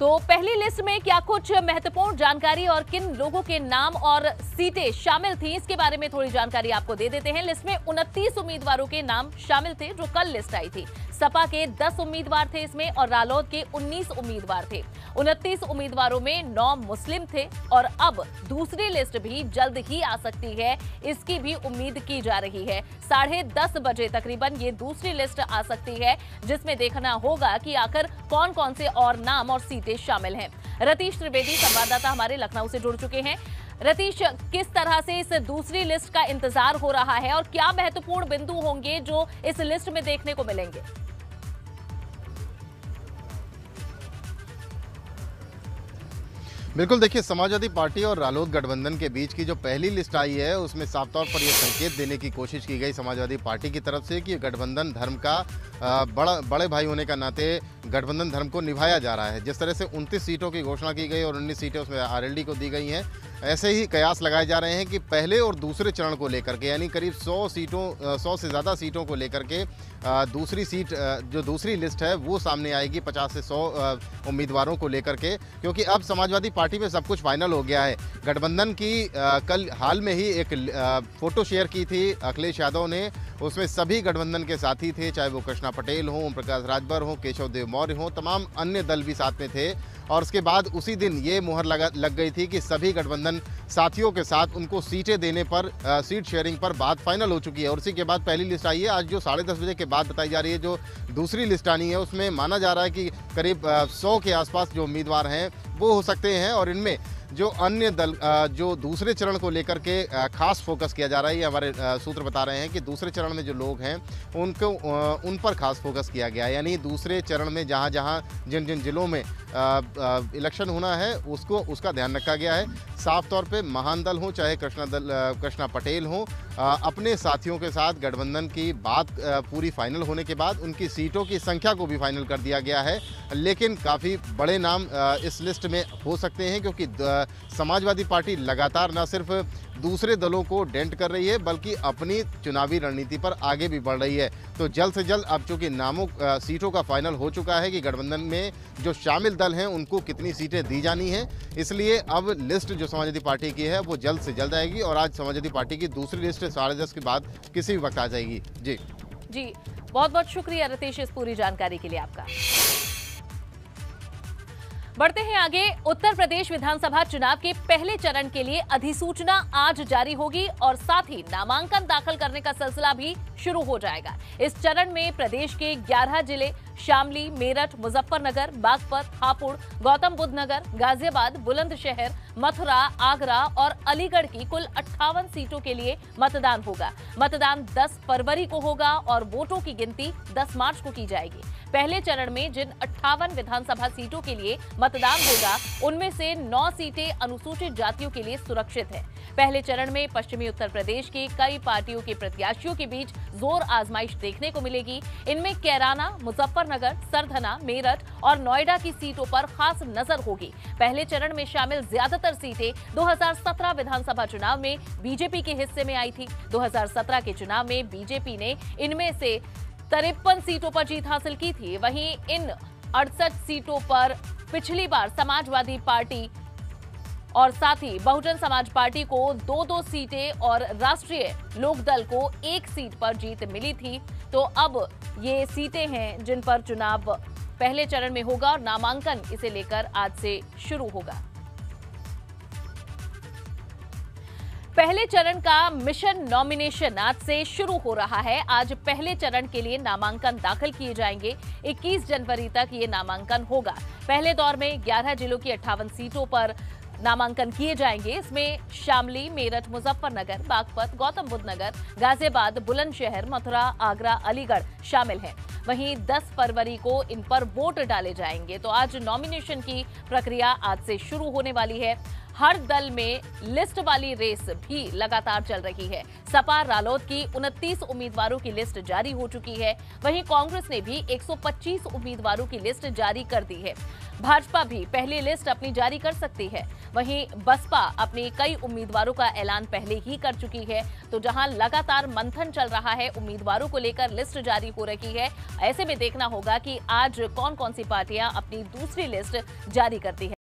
तो पहली लिस्ट में क्या कुछ महत्वपूर्ण जानकारी और किन लोगों के नाम और सीटें शामिल थी, इसके बारे में थोड़ी जानकारी आपको दे देते हैं। लिस्ट में 29 उम्मीदवारों के नाम शामिल थे जो कल लिस्ट आई थी। सपा के 10 उम्मीदवार थे इसमें और रालोद के 19 उम्मीदवार थे। 29 उम्मीदवारों में 9 मुस्लिम थे और अब दूसरी लिस्ट भी जल्द ही आ सकती है, इसकी भी उम्मीद की जा रही है। 10:30 बजे तकरीबन ये दूसरी लिस्ट आ सकती है, जिसमें देखना होगा कि आखिर कौन कौन से और नाम और सीटें शामिल हैं। रतीश त्रिवेदी संवाददाता हमारे लखनऊ से जुड़ चुके हैं। रतीश, किस तरह से इस दूसरी लिस्ट का इंतजार हो रहा है और क्या महत्वपूर्ण बिंदु होंगे जो इस लिस्ट में देखने को मिलेंगे? बिल्कुल, देखिए, समाजवादी पार्टी और रालोद गठबंधन के बीच की जो पहली लिस्ट आई है उसमें साफ तौर पर यह संकेत देने की कोशिश की गई समाजवादी पार्टी की तरफ से कि गठबंधन धर्म का बड़े भाई होने का नाते गठबंधन धर्म को निभाया जा रहा है। जिस तरह से 29 सीटों की घोषणा की गई और 19 सीटें उसमें आरएलडी को दी गई हैं, ऐसे ही कयास लगाए जा रहे हैं कि पहले और दूसरे चरण को लेकर के, यानी करीब 100 से ज़्यादा सीटों को लेकर के दूसरी सीट जो दूसरी लिस्ट है वो सामने आएगी 50 से 100 उम्मीदवारों को लेकर के, क्योंकि अब समाजवादी पार्टी में सब कुछ फाइनल हो गया है। गठबंधन की कल हाल में ही एक फ़ोटो शेयर की थी अखिलेश यादव ने, उसमें सभी गठबंधन के साथी थे, चाहे वो कृष्णा पटेल हों, ओम प्रकाश राजभर हों, केशव देव मौर्य हों, तमाम अन्य दल भी साथ में थे। और उसके बाद उसी दिन ये मुहर लग गई थी कि सभी गठबंधन साथियों के साथ उनको सीटें देने पर सीट शेयरिंग पर बात फाइनल हो चुकी है। और उसी के बाद पहली लिस्ट आई है आज जो 10:30 बजे के बाद बताई जा रही है। जो दूसरी लिस्ट आनी है उसमें माना जा रहा है कि करीब 100 के आसपास जो उम्मीदवार हैं वो हो सकते हैं और इनमें जो अन्य दल जो दूसरे चरण को लेकर के खास फोकस किया जा रहा है, ये हमारे सूत्र बता रहे हैं कि दूसरे चरण में जो लोग हैं उनको उन पर खास फोकस किया गया है। यानी दूसरे चरण में जिन जिन जिलों में इलेक्शन होना है उसका ध्यान रखा गया है। साफ तौर पे महान दल हो चाहे कृष्णा पटेल हो, अपने साथियों के साथ गठबंधन की बात पूरी फाइनल होने के बाद उनकी सीटों की संख्या को भी फाइनल कर दिया गया है। लेकिन काफ़ी बड़े नाम इस लिस्ट में हो सकते हैं, क्योंकि समाजवादी पार्टी लगातार न सिर्फ दूसरे दलों को डेंट कर रही है बल्कि अपनी चुनावी रणनीति पर आगे भी बढ़ रही है। तो जल्द से जल्द अब चूंकि सीटों का फाइनल हो चुका है कि गठबंधन में जो शामिल दल हैं उनको कितनी सीटें दी जानी हैं, इसलिए अब लिस्ट जो समाजवादी पार्टी की है वो जल्द से जल्द आएगी और आज समाजवादी पार्टी की दूसरी लिस्ट 10:30 के बाद किसी भी वक्त आ जाएगी। जी, बहुत बहुत शुक्रिया रतीश इस पूरी जानकारी के लिए आपका। बढ़ते हैं आगे। उत्तर प्रदेश विधानसभा चुनाव के पहले चरण के लिए अधिसूचना आज जारी होगी और साथ ही नामांकन दाखिल करने का सिलसिला भी शुरू हो जाएगा। इस चरण में प्रदेश के 11 जिले शामली, मेरठ, मुजफ्फरनगर, बागपत, हापुड़, गौतम बुद्ध नगर, गाजियाबाद, बुलंदशहर, मथुरा, आगरा और अलीगढ़ की कुल 58 सीटों के लिए मतदान होगा। मतदान 10 फरवरी को होगा और वोटों की गिनती 10 मार्च को की जाएगी। पहले चरण में जिन 58 विधानसभा सीटों के लिए मतदान होगा उनमें से 9 सीटें अनुसूचित जातियों के लिए सुरक्षित है। पहले चरण में पश्चिमी उत्तर प्रदेश के कई पार्टियों के प्रत्याशियों के बीच जोर आजमाइश देखने को मिलेगी। इनमें कैराना, मुजफ्फरनगर, सरधना, मेरठ और नोएडा की सीटों पर खास नजर होगी। पहले चरण में शामिल ज्यादातर सीटें 2017 विधानसभा चुनाव में बीजेपी के हिस्से में आई थी। 2017 के चुनाव में बीजेपी ने इनमें से 53 सीटों पर जीत हासिल की थी। वहीं इन 68 सीटों पर पिछली बार समाजवादी पार्टी और साथ ही बहुजन समाज पार्टी को 2-2 सीटें और राष्ट्रीय लोकदल को 1 सीट पर जीत मिली थी। तो अब ये सीटें हैं जिन पर चुनाव पहले चरण में होगा और नामांकन इसे लेकर आज से शुरू होगा। पहले चरण का मिशन नॉमिनेशन आज से शुरू हो रहा है। आज पहले चरण के लिए नामांकन दाखिल किए जाएंगे। 21 जनवरी तक ये नामांकन होगा। पहले दौर में 11 जिलों की 58 सीटों पर नामांकन किए जाएंगे। इसमें शामली, मेरठ, मुजफ्फरनगर, बागपत, गौतम बुद्ध नगर, गाजियाबाद, बुलंदशहर, मथुरा, आगरा, अलीगढ़ शामिल हैं। वहीं 10 फरवरी को इन पर वोट डाले जाएंगे। तो आज नॉमिनेशन की प्रक्रिया आज से शुरू होने वाली है। हर दल में लिस्ट वाली रेस भी लगातार चल रही है। सपा रालोद की 29 उम्मीदवारों की लिस्ट जारी हो चुकी है। वहीं कांग्रेस ने भी 125 उम्मीदवारों की लिस्ट जारी कर दी है। भाजपा भी पहली लिस्ट अपनी जारी कर सकती है। वहीं बसपा अपने कई उम्मीदवारों का ऐलान पहले ही कर चुकी है। तो जहां लगातार मंथन चल रहा है, उम्मीदवारों को लेकर लिस्ट जारी हो रही है, ऐसे में देखना होगा कि आज कौन कौन सी पार्टियां अपनी दूसरी लिस्ट जारी करती है।